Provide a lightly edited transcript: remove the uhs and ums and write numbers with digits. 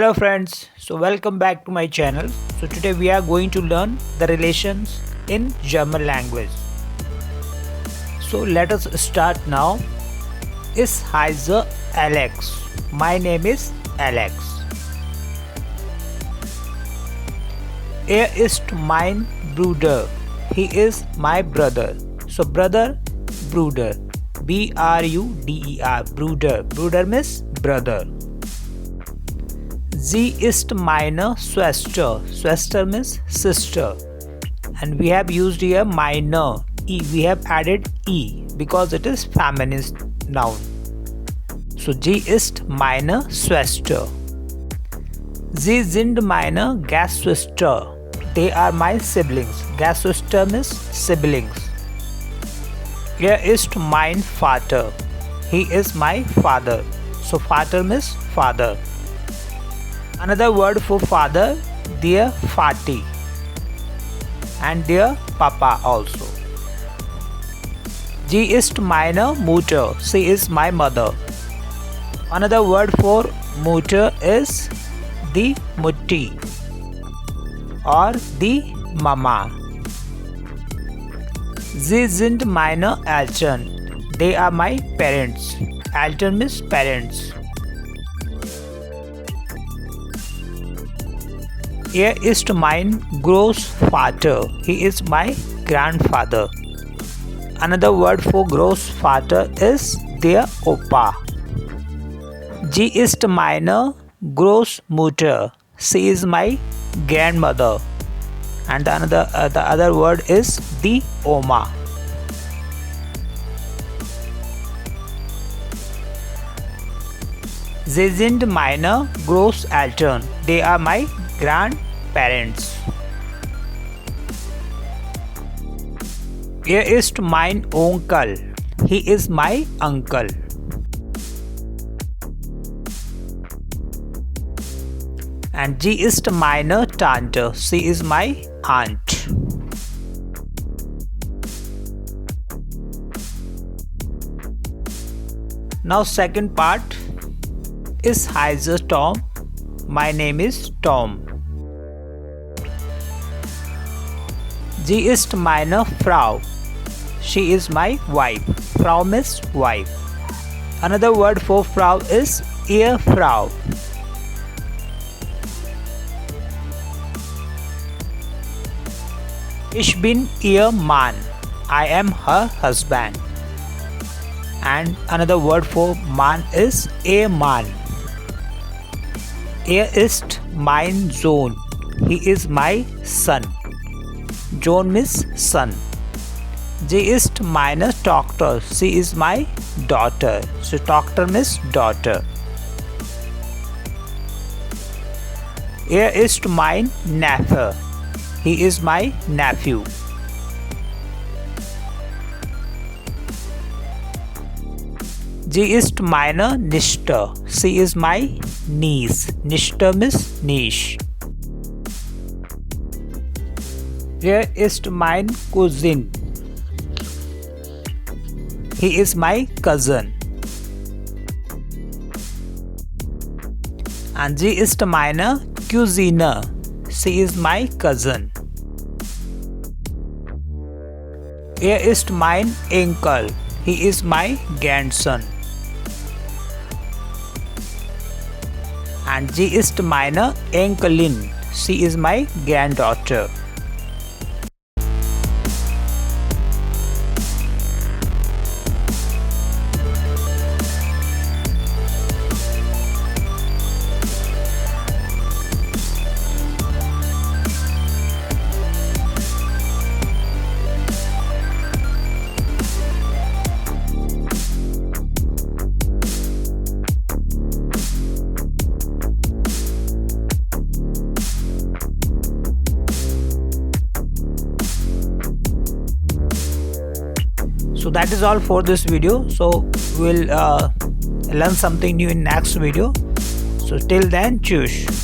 Hello friends, so welcome back to my channel. So today we are going to learn the relations in German language. So let us start now. Ich heiße Alex. My name is Alex. Er ist mein Bruder. He is my brother. So brother, Bruder. B-R-U-D-E-R. Bruder. Bruder means brother. Sie ist meine Schwester. Schwester means sister. And we have used here meine. E. We have added E because it is feminine noun. So sie ist meine Schwester. Sie sind meine Gastschwester. They are my siblings. Gastschwester means siblings. Er ist mein Vater. He is my father. So Vater means father. Another word for father, their Vati, and their Papa also. Sie ist meine Mutter. She is my mother. Another word for Mutter is the Mutti or the Mama. Sie sind meine Eltern. They are my parents. Eltern means parents. Er ist mein Großvater. He is my grandfather. Another word for Großvater is der Opa. Sie ist meine Großmutter. She is my grandmother. And the other word is the Oma. Sie sind meine Großeltern. They are my grandparents. Er ist mein Onkel. He is my uncle. And sie ist meine Tante. She is my aunt. Now second part. Ich heiße Tom. My name is Tom. Sie ist meine Frau. She is my wife. Frau means wife. Another word for Frau is Ehefrau. Ich bin ihr Mann. I am her husband. And another word for Mann is Ehemann. Er ist mein Sohn. He is my son. Sohn means son. Sie ist meine Tochter. She is my daughter. So Tochter means daughter. Er ist mein Neffe. He is my nephew. Sie ist meine Nichte. She is my niece. Nichte means niece. Er ist mein Cousin. He is my cousin. Und sie ist meine Cousine. She is my cousin. Er ist mein Enkel. He is my grandson. And sie ist meine Enkelin. She is my granddaughter. So that is all for this video. So we'll learn something new in next video. So till then, choose.